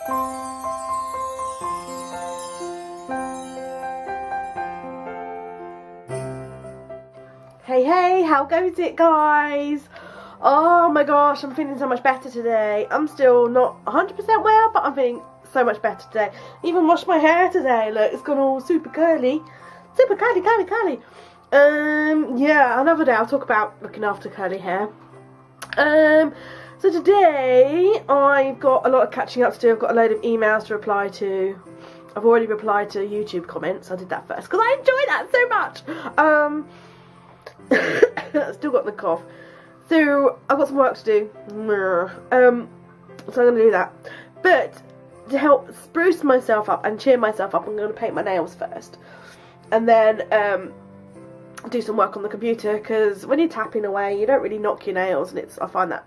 Hey, hey, how goes it, guys? Oh my gosh, I'm feeling so much better today. I'm still not 100% well, but I'm feeling so much better today. Even washed my hair today. Look, it's gone all super curly. Super curly, curly, curly. Yeah, another day I'll talk about looking after curly hair. So today I've got a lot of catching up to do. I've got a load of emails to reply to. I've already replied to YouTube comments. I did that first because I enjoy that so much. Still got the cough. So I've got some work to do. So I'm going to do that. But to help spruce myself up and cheer myself up, I'm going to paint my nails first. And then do some work on the computer, because when you're tapping away you don't really knock your nails, and I find that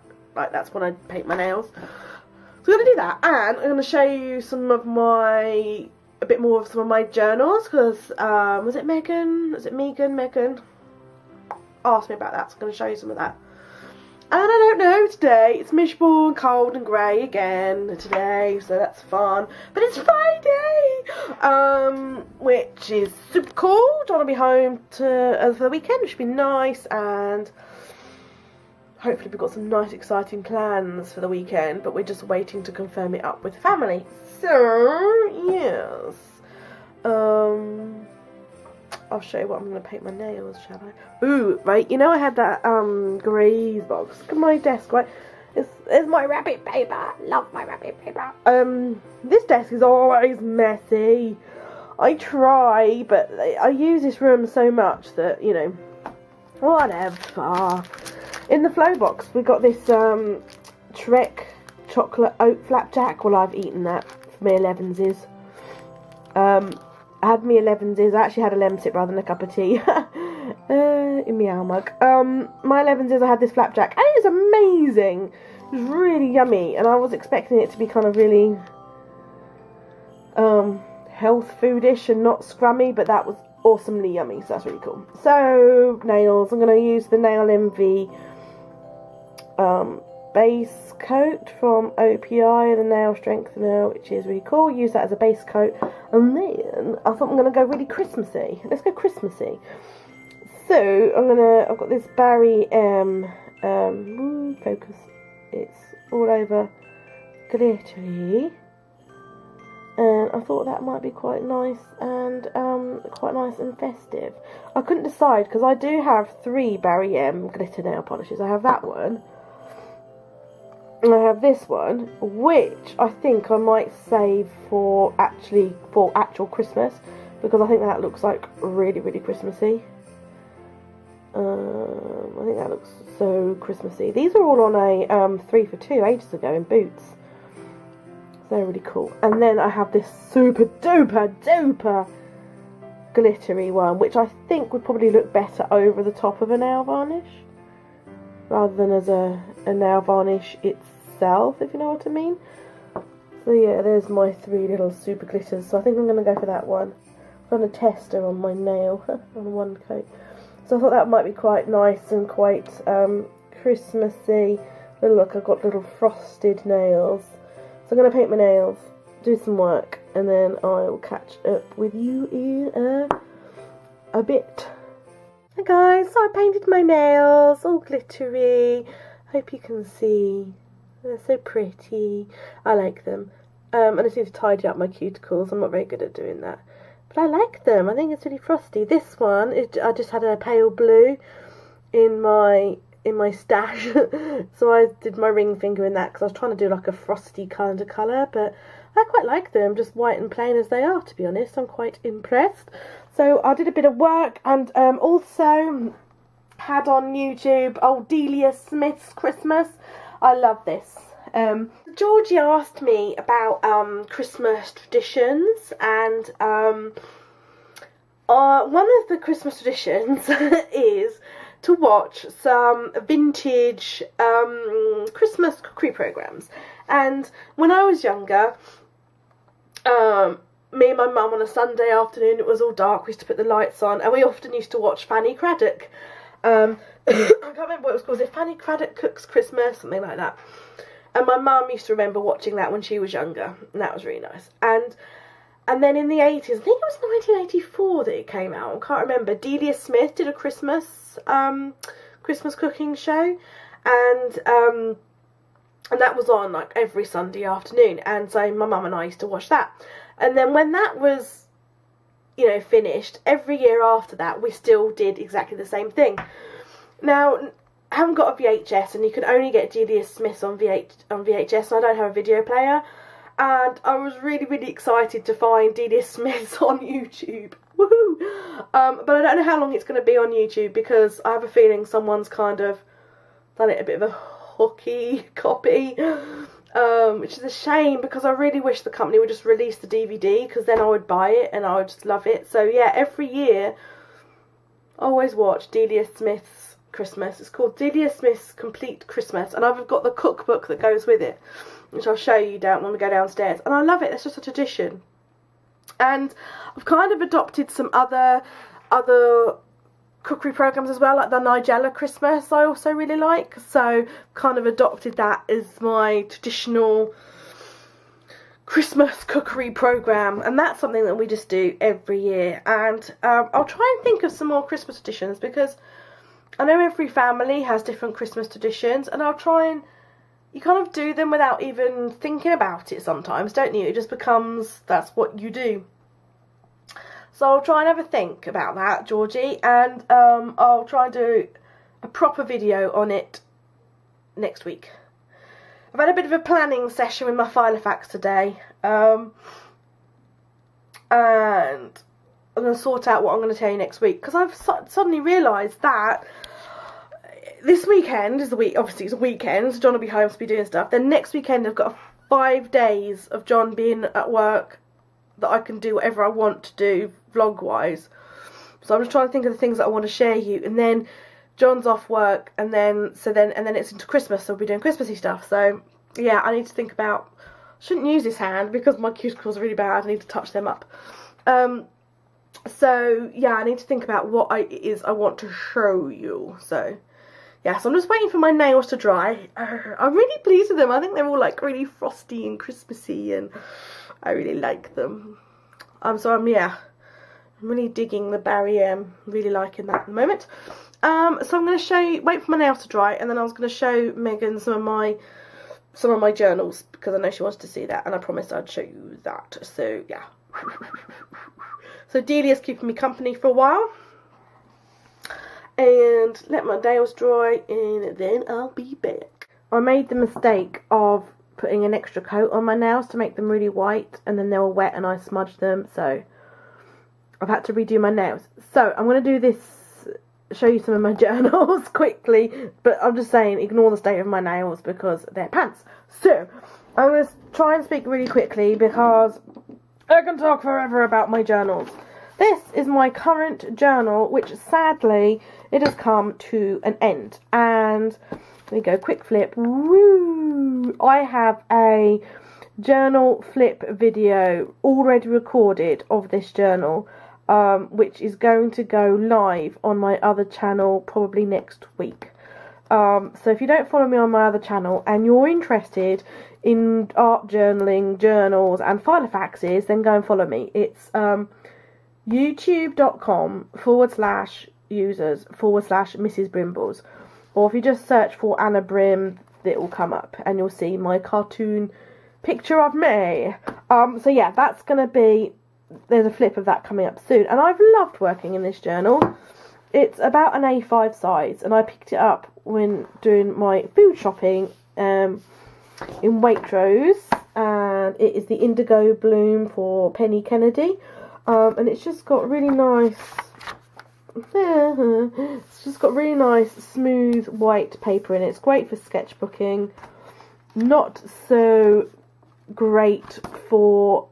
that's when I paint my nails. So I'm going to do that, and I'm going to show you a bit more of some of my journals, because was it Megan? Megan asked me about that, so I'm going to show you some of that. And I don't know, today it's miserable and cold and grey again today, so that's fun. But it's Friday, which is super cool. Don't want to be home for the weekend, which should be nice, and hopefully we've got some nice exciting plans for the weekend, but we're just waiting to confirm it up with family. So, yes. I'll show you what I'm going to paint my nails, shall I? Ooh, right, you know I had that grease box. Look at my desk, right? It's my wrapping paper. Love my wrapping paper. This desk is always messy. I try, but I use this room so much that, you know, whatever. In the flow box, we got this Trek chocolate oat flapjack. Well, I've eaten that for my 11s. I had me 11s. I actually had a lemon sip rather than a cup of tea. In my mug. My 11s, I had this flapjack, and it was amazing. It was really yummy, and I was expecting it to be kind of really health foodish and not scrummy, but that was awesomely yummy, so that's really cool. So, nails. I'm going to use the Nail Envy base coat from OPI, the nail strengthener, which is really cool. Use that as a base coat, and then I thought I'm going to go really Christmassy. Let's go Christmassy. So I've got this Barry M focus. It's all over glittery, and I thought that might be quite nice and festive. I couldn't decide because I do have 3 Barry M glitter nail polishes. I have that one. And I have this one, which I think I might save for actual Christmas, because I think that looks like really, really Christmassy. I think that looks so Christmassy. These are all on a 3 for 2 ages ago in Boots. So they're really cool. And then I have this super duper duper glittery one, which I think would probably look better over the top of a nail varnish, rather than as a nail varnish itself, if you know what I mean. So yeah, there's my 3 little super glitters. So I think I'm going to go for that one. I'm going to test her on my nail on one coat. So I thought that might be quite nice and quite Christmassy. Look, I've got little frosted nails. So I'm going to paint my nails, do some work, and then I will catch up with you in a bit. Hi guys, so I painted my nails, all glittery. Hope you can see. They're so pretty. I like them. I just need to tidy up my cuticles. I'm not very good at doing that. But I like them. I think it's really frosty. This one, I just had a pale blue in my stash. So I did my ring finger in that because I was trying to do like a frosty kind of colour. But I quite like them, just white and plain as they are, to be honest. I'm quite impressed. So I did a bit of work, and also had on YouTube old Delia Smith's Christmas. I love this. Georgie asked me about Christmas traditions, and one of the Christmas traditions is to watch some vintage Christmas cookery programs. And when I was younger, me and my mum on a Sunday afternoon, it was all dark, we used to put the lights on, and we often used to watch Fanny Craddock. I can't remember what it was called. Was it Fanny Craddock Cooks Christmas? Something like that. And my mum used to remember watching that when she was younger, and that was really nice. And then in the 80s, I think it was 1984 that it came out, I can't remember, Delia Smith did a Christmas cooking show, and that was on like every Sunday afternoon, and so my mum and I used to watch that. And then when that was, you know, finished, every year after that we still did exactly the same thing. Now, I haven't got a VHS, and you can only get Delia Smith on VHS, and I don't have a video player. And I was really, really excited to find Delia Smith's on YouTube. Woohoo! But I don't know how long it's going to be on YouTube, because I have a feeling someone's kind of done it a bit of a hooky copy, which is a shame, because I really wish the company would just release the DVD, because then I would buy it and I would just love it. So yeah, every year I always watch Delia Smith's Christmas. It's called Delia Smith's Complete Christmas, and I've got the cookbook that goes with it, which I'll show you down when we go downstairs, and I love it. It's just a tradition. And I've kind of adopted some other cookery programs as well, like the Nigella Christmas I also really like, so kind of adopted that as my traditional Christmas cookery program, and that's something that we just do every year. And I'll try and think of some more Christmas traditions, because I know every family has different Christmas traditions, and I'll try and, you kind of do them without even thinking about it sometimes, don't you? It just becomes, that's what you do. So I'll try and have a think about that, Georgie, and I'll try and do a proper video on it next week. I've had a bit of a planning session with my filofax today, and I'm going to sort out what I'm going to tell you next week, because I've suddenly realised that this weekend is the week, obviously it's a weekend, so John will be home to be doing stuff. Then next weekend I've got 5 days of John being at work that I can do whatever I want to do vlog wise. So I'm just trying to think of the things that I want to share you, and then John's off work, and then it's into Christmas, so we'll be doing Christmassy stuff. So yeah, I need to think about, I shouldn't use this hand because my cuticles are really bad, I need to touch them up. So yeah, I need to think about what it is I want to show you. So yeah, so I'm just waiting for my nails to dry. I'm really pleased with them. I think they're all like really frosty and Christmassy, and I really like them. So I'm really digging the Barry M. Really liking that at the moment. So I'm going to show you, wait for my nails to dry, and then I was going to show Megan some of my journals, because I know she wants to see that, and I promised I'd show you that. So yeah. So Delia's keeping me company for a while, and let my nails dry, and then I'll be back. I made the mistake of putting an extra coat on my nails to make them really white, and then they were wet and I smudged them, so I've had to redo my nails. So I'm going to do this, show you some of my journals quickly, but I'm just saying, ignore the state of my nails because they're pants. So I'm going to try and speak really quickly because I can talk forever about my journals. This is my current journal, which sadly it has come to an end. And there we go, quick flip. Woo! I have a journal flip video already recorded of this journal, which is going to go live on my other channel probably next week. So if you don't follow me on my other channel and you're interested in art journaling, journals and filofaxes, then go and follow me. It's youtube.com/users/Mrs. Brimbles, or if you just search for Anna Brim, it will come up and you'll see my cartoon picture of me. So yeah, that's gonna be, there's a flip of that coming up soon, and I've loved working in this journal. It's about an A5 size, and I picked it up when doing my food shopping in Waitrose, and it is the Indigo Bloom for Penny Kennedy. And it's just got really nice, it's just got really nice smooth white paper in it. It's great for sketchbooking, not so great for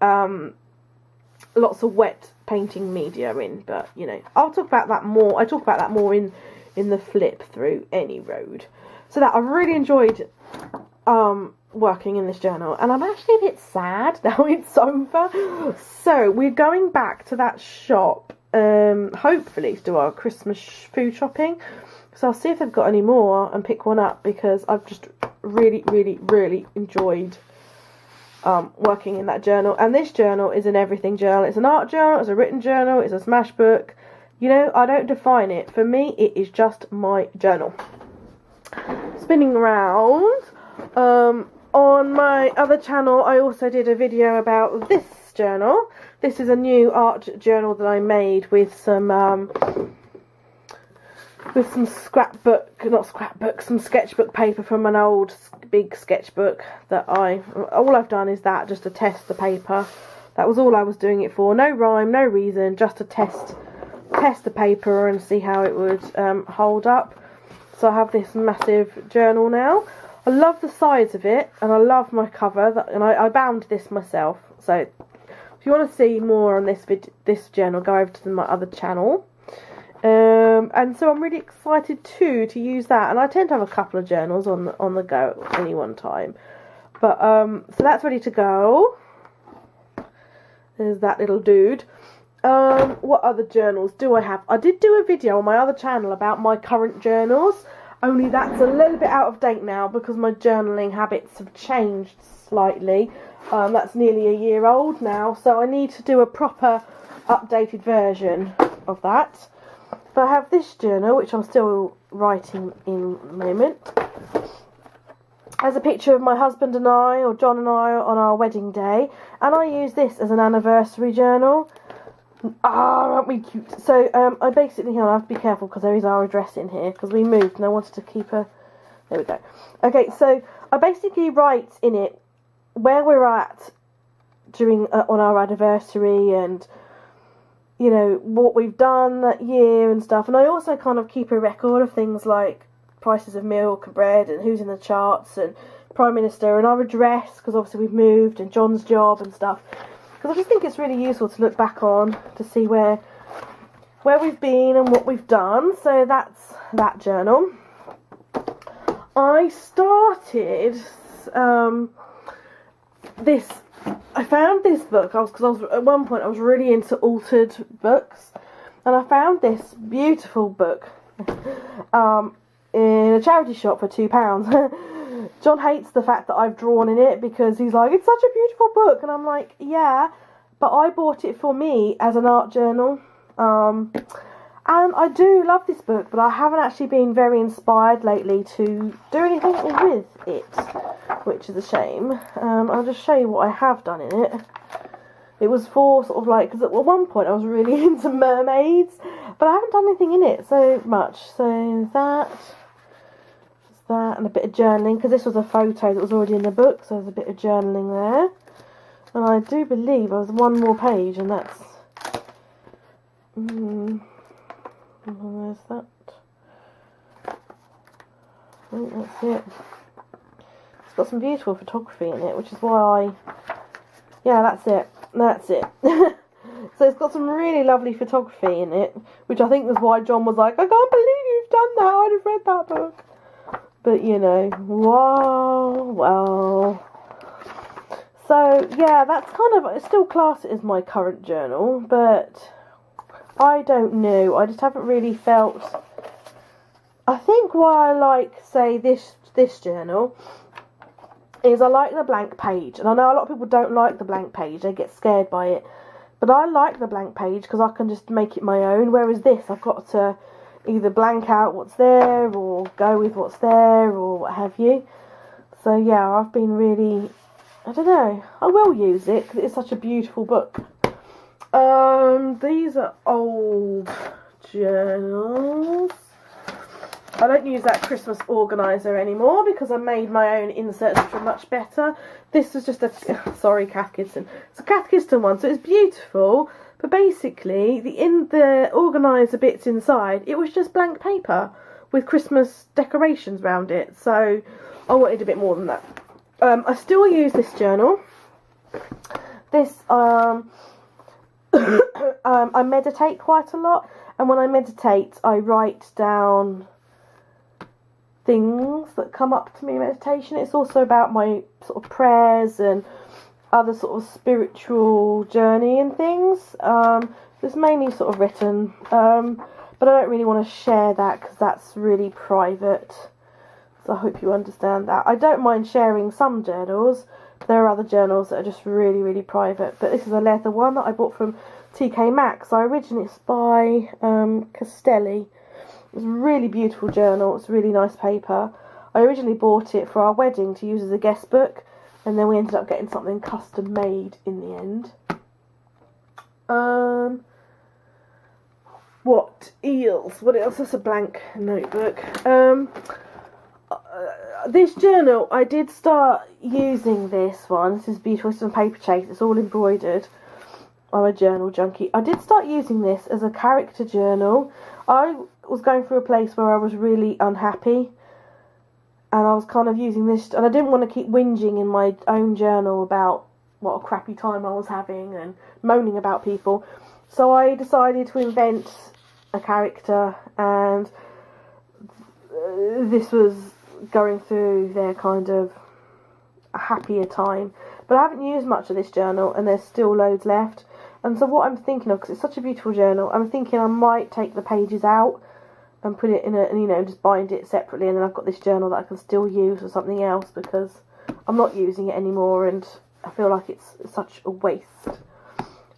lots of wet painting media in, but you know, I'll talk about that more. I talk about that more in the flip through any road. So that I've really enjoyed working in this journal, and I'm actually a bit sad now it's over. So we're going back to that shop, hopefully to do our Christmas food shopping. So I'll see if they've got any more and pick one up, because I've just really, really, really enjoyed working in that journal. And this journal is an everything journal. It's an art journal, it's a written journal, it's a smash book. You know, I don't define it. For me, it is just my journal. Spinning around, on my other channel, I also did a video about this journal. This is a new art journal that I made with some some sketchbook paper from an old big sketchbook that all I've done is that, just to test the paper. That was all I was doing it for. No rhyme, no reason, just to test the paper and see how it would hold up. So I have this massive journal now. I love the size of it, and I love my cover, and I bound this myself. So if you want to see more on this journal, go over to my other channel. And so I'm really excited too to use that, and I tend to have a couple of journals on the go at any one time. But so that's ready to go. There's that little dude. What other journals do I have? I did do a video on my other channel about my current journals, only that's a little bit out of date now because my journaling habits have changed slightly. That's nearly a year old now, so I need to do a proper updated version of that. But I have this journal, which I'm still writing in the moment. There's a picture of my husband and I, or John and I, on our wedding day, and I use this as an anniversary journal. Aren't we cute? So I basically, I have to be careful because there is our address in here because we moved and I wanted to keep there we go. Okay, so I basically write in it where we're at during on our anniversary, and you know what we've done that year and stuff. And I also kind of keep a record of things like prices of milk and bread and who's in the charts and Prime Minister and our address, because obviously we've moved, and John's job and stuff. Because I just think it's really useful to look back on to see where we've been and what we've done. So that's that journal. I started this. I found this book because at one point I was really into altered books, and I found this beautiful book in a charity shop for £2. John hates the fact that I've drawn in it because he's like, it's such a beautiful book, and I'm like, yeah, but I bought it for me as an art journal, and I do love this book, but I haven't actually been very inspired lately to do anything with it, which is a shame. I'll just show you what I have done in it. It was for sort of like, because at one point I was really into mermaids, but I haven't done anything in it so much. So that, and a bit of journaling, because this was a photo that was already in the book, so there's a bit of journaling there. And I do believe there was one more page, and that's there's that. I think that's it. It's got some beautiful photography in it, which is why yeah, that's it. So it's got some really lovely photography in it, which I think was why John was like, I can't believe you've done that, I'd have read that book. But you know, well. So yeah, that's kind of, I still class it as my current journal, but I don't know. I just haven't really felt. I think why I like, say, this journal is I like the blank page, and I know a lot of people don't like the blank page. They get scared by it, but I like the blank page because I can just make it my own. Whereas this, I've got to either blank out what's there or go with what's there or what have you. So yeah, I've been really, I don't know, I will use it because it's such a beautiful book. These are old journals. I don't use that Christmas organiser anymore because I made my own inserts which are much better. This was just a, sorry, Kath Kidston. It's a Kath Kidston one, so it's beautiful, but basically the organiser bits inside, it was just blank paper with Christmas decorations around it, so I wanted a bit more than that. I still use this journal. This, I meditate quite a lot, and when I meditate I write down things that come up to me in meditation. It's also about my sort of prayers and other sort of spiritual journey and things. It's mainly sort of written, but I don't really want to share that because that's really private. So I hope you understand that. I don't mind sharing some journals. There are other journals that are just really, really private. But this is a leather one that I bought from TK Maxx. It's by Castelli. It's a really beautiful journal. It's really nice paper. I originally bought it for our wedding to use as a guest book, and then we ended up getting something custom made in the end. What else? What else? That's a blank notebook. This journal, I did start using this one. This is beautiful. It's on paper chase. It's all embroidered. I'm a journal junkie. I did start using this as a character journal. I was going through a place where I was really unhappy, and I was kind of using this, and I didn't want to keep whinging in my own journal about what a crappy time I was having and moaning about people. So I decided to invent a character, and this was going through their kind of a happier time. But I haven't used much of this journal, and there's still loads left. And so what I'm thinking of, because it's such a beautiful journal, I'm thinking I might take the pages out and put it in a, you know, just bind it separately, and then I've got this journal that I can still use for something else, because I'm not using it anymore, and I feel like it's such a waste.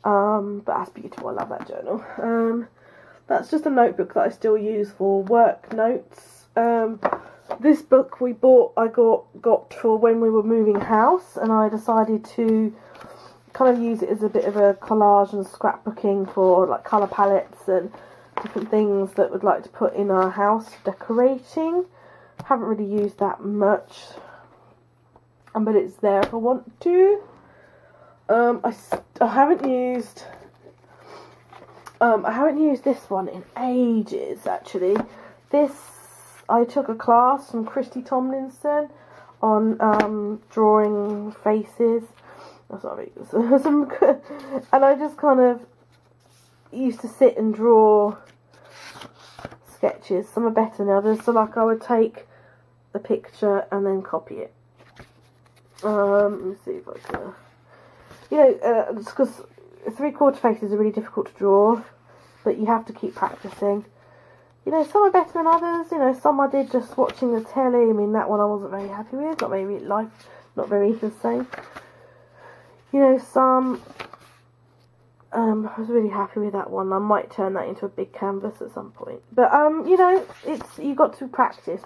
But that's beautiful. I love that journal. That's just a notebook that I still use for work notes. This book I got for when we were moving house, and I decided to kind of use it as a bit of a collage and scrapbooking for like colour palettes and different things that we'd like to put in our house decorating. Haven't really used that much, but it's there if I want to. I haven't used this one in ages, actually. I took a class from Christy Tomlinson on drawing faces. Oh, sorry. And I just kind of used to sit and draw sketches. Some are better than others. So like I would take the picture and then copy it. Let me see if I can... You know, just because 3/4 faces are really difficult to draw, but you have to keep practicing. You know, some are better than others. You know, some I did just watching the telly. I mean, that one I wasn't very happy with. Not very the same. You know, some I was really happy with that one. I might turn that into a big canvas at some point. But you know, you've got to practice.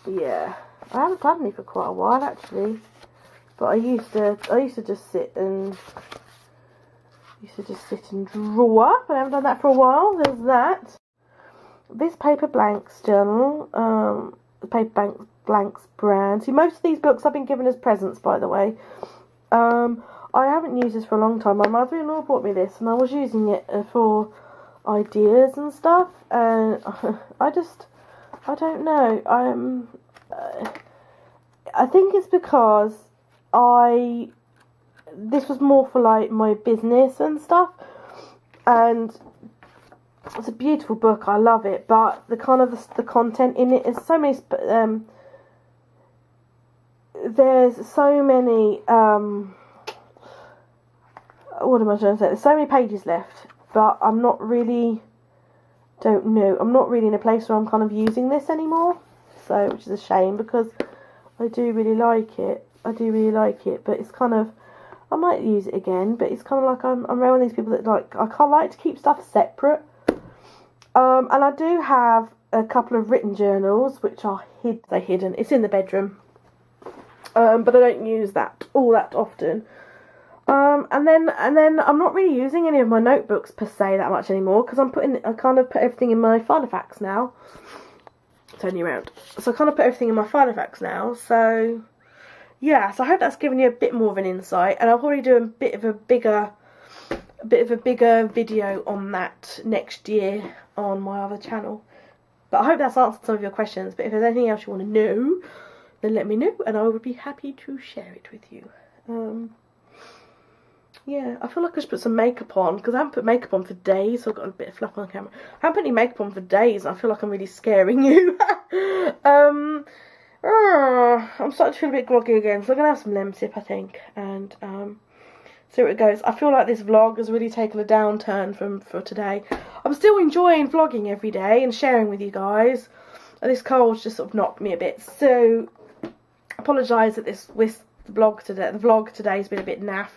Yeah. I haven't done any for quite a while, actually, but I used to just sit and draw, but I haven't done that for a while. There's that. This Paper Blanks journal, the Paper Blanks brand. See, most of these books I've been given as presents, by the way. I haven't used this for a long time. My mother-in-law bought me this, and I was using it for ideas and stuff, and I don't know. I think it's because this was more for like my business and stuff, and it's a beautiful book. I love it, but the content in it is so many. There's so many. What am I trying to say? There's so many pages left, but I'm not really. I'm not really in a place where I'm kind of using this anymore. So, which is a shame, because I do really like it. But it's kind of, I might use it again, but it's kind of like I'm one of these people that like, I can't like to keep stuff separate. And I do have a couple of written journals which are hidden. It's in the bedroom. But I don't use that all that often. And then I'm not really using any of my notebooks per se that much anymore, because I kind of put everything in my filofax now. Turn you around. So I kind of put everything in my filofax now. So yeah, so I hope that's given you a bit more of an insight, and I'll probably do a bit of a bigger video on that next year on my other channel. But I hope that's answered some of your questions. But if there's anything else you want to know, then let me know, and I would be happy to share it with you. Yeah, I feel like I should put some makeup on, because I haven't put makeup on for days, so I've got a bit of fluff on camera. I haven't put any makeup on for days, and I feel like I'm really scaring you. I'm starting to feel a bit groggy again, so I'm going to have some Lemsip, I think. And, see where it goes. I feel like this vlog has really taken a downturn for today. I'm still enjoying vlogging every day and sharing with you guys. And this cold's just sort of knocked me a bit. So, apologise that the vlog today has been a bit naff.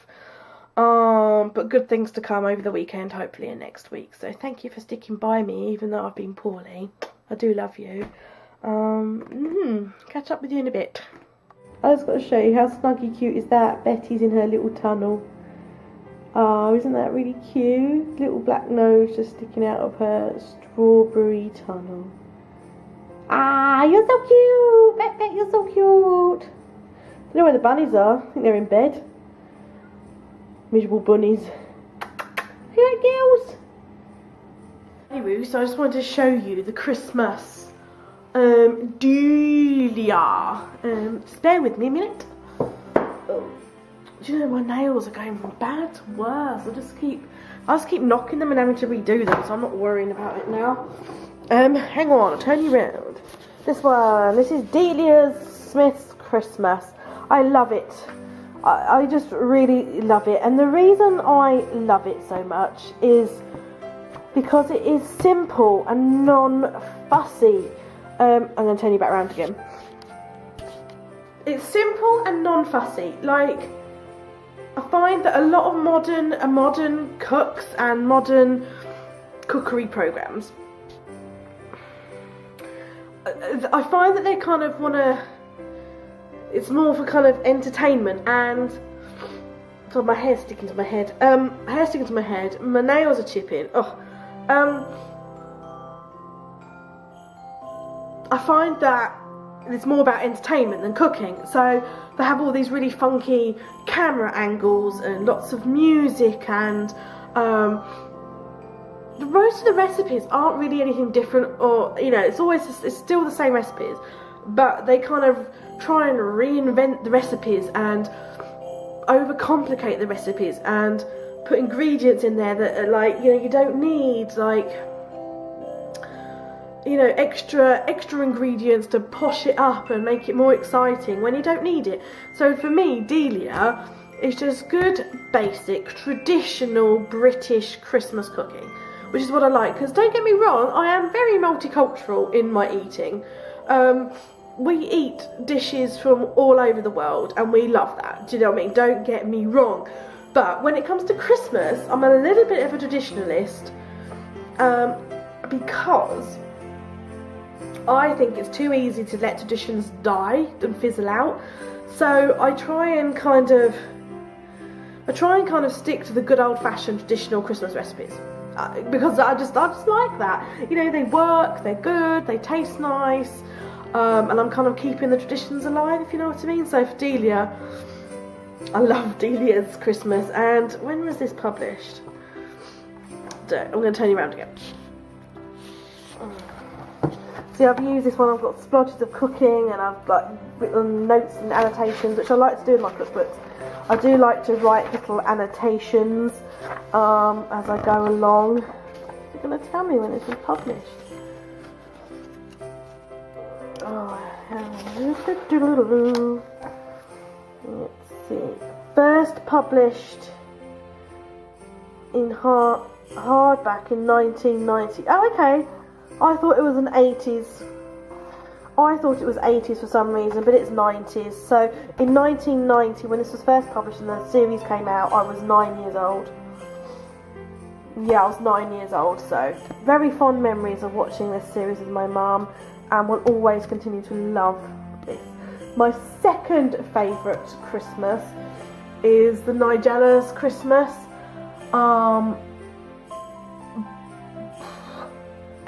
But good things to come over the weekend, hopefully, and next week. So thank you for sticking by me, even though I've been poorly. I do love you. Catch up with you in a bit. I just got to show you how snuggy cute is that. Betty's in her little tunnel. Oh, isn't that really cute? Little black nose just sticking out of her strawberry tunnel. Ah, you're so cute! Bet, you're so cute! I don't know where the bunnies are. I think they're in bed. Miserable bunnies. Hey, girls! Anyway, so I just wanted to show you the Christmas Delia. Just bear with me a minute. Oh. Do you know my nails are going from bad to worse? I just keep knocking them and having to redo them, so I'm not worrying about it now. Hang on, I'll turn you around. This one, this is Delia Smith's Christmas. I love it. I just really love it, and the reason I love it so much is because it is simple and non-fussy. I'm going to turn you back around again. It's simple and non-fussy. Like, I find that a lot of modern cooks and modern cookery programs, I find that they kind of want to. It's more for kind of entertainment, and so my hair's sticking to my head. Hair's sticking to my head. My nails are chipping. Oh, I find that it's more about entertainment than cooking. So they have all these really funky camera angles and lots of music, and most of the recipes aren't really anything different, or it's still the same recipes, but they kind of try and reinvent the recipes and overcomplicate the recipes and put ingredients in there that are like, you don't need, like, extra ingredients to posh it up and make it more exciting when you don't need it. So for me, Delia is just good, basic, traditional British Christmas cooking, which is what I like. Because don't get me wrong, I am very multicultural in my eating. We eat dishes from all over the world, and we love that. Do you know what I mean? Don't get me wrong. But when it comes to Christmas, I'm a little bit of a traditionalist, because I think it's too easy to let traditions die and fizzle out. So I try and kind of stick to the good old-fashioned traditional Christmas recipes, because I just like that. They work, they're good, they taste nice. And I'm kind of keeping the traditions alive, if you know what I mean. So for Delia, I love Delia's Christmas. And when was this published? I'm going to turn you around again. See, I've used this one. I've got splotches of cooking, and I've written notes and annotations, which I like to do in my cookbooks. I do like to write little annotations as I go along. You're going to tell me when this was published. Let's see. First published in hardback in 1990. Oh, okay. I thought it was an 80s. I thought it was 80s for some reason, but it's 90s. So in 1990, when this was first published and the series came out, I was 9 years old. Yeah, I was 9 years old. So very fond memories of watching this series with my mum, and will always continue to love this. My second favourite Christmas is the Nigella's Christmas.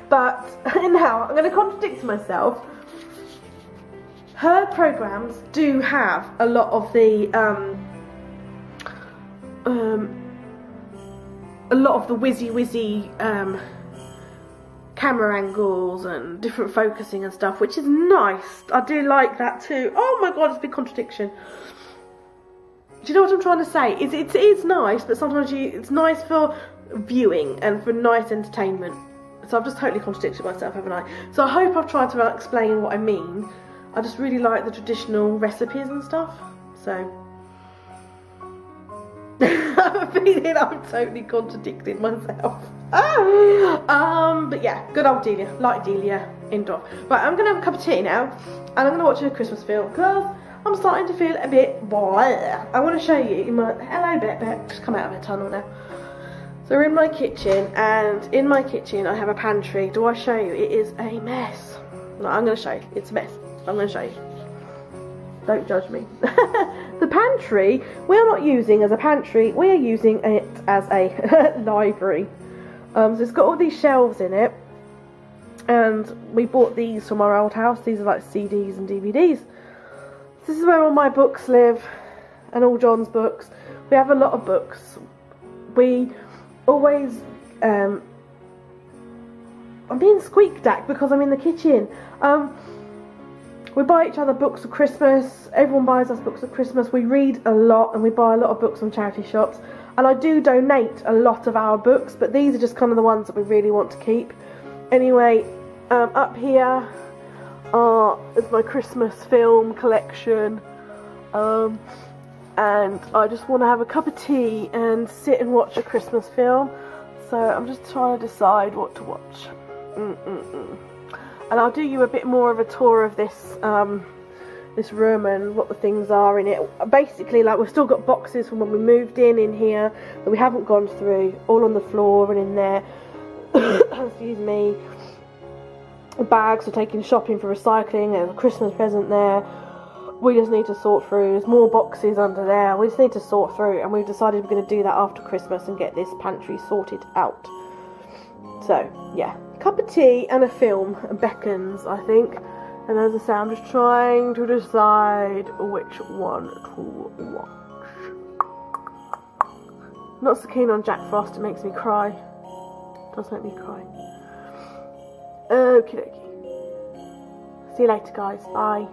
But now I'm going to contradict myself. Her programmes do have a lot of the whizzy camera angles and different focusing and stuff, which is nice. I do like that too. Oh my god, it's a big contradiction. Do you know what I'm trying to say? It is nice, but sometimes it's nice for viewing and for nice entertainment. So I've just totally contradicted myself, haven't I? So I hope I've tried to explain what I mean. I just really like the traditional recipes and stuff. So I'm feeling I'm totally contradicting myself. But yeah, good old Delia, like Delia, indoor. Right, I'm gonna have a cup of tea now, and I'm gonna watch a Christmas film because I'm starting to feel a bit blah. I want to show you my hello, Bet, just come out of a tunnel now. So we're in my kitchen, and in my kitchen I have a pantry. Do I show you? It is a mess. No, I'm gonna show you. It's a mess. I'm gonna show you. Don't judge me. The pantry we are not using as a pantry, we are using it as a library. So it's got all these shelves in it, and we bought these from our old house. These are like CDs and DVDs. This is where all my books live, and all John's books. We have a lot of books. We always I'm being squeaked because I'm in the kitchen. We buy each other books for Christmas. Everyone buys us books at Christmas. We read a lot, and we buy a lot of books from charity shops. And I do donate a lot of our books, but these are just kind of the ones that we really want to keep. Anyway, up here is my Christmas film collection. And I just want to have a cup of tea and sit and watch a Christmas film. So I'm just trying to decide what to watch. And I'll do you a bit more of a tour of this this room and what the things are in it. Basically, like, we've still got boxes from when we moved in here that we haven't gone through, all on the floor and in there. Excuse me. Bags for taking shopping for recycling, and a Christmas present there. We just need to sort through. There's more boxes under there. We just need to sort through, and we've decided we're going to do that after Christmas and get this pantry sorted out. So, yeah. Cup of tea and a film beckons, I think. And as I say, I'm just trying to decide which one to watch. Not so keen on Jack Frost, it makes me cry. It does make me cry. Okie dokie. See you later, guys. Bye.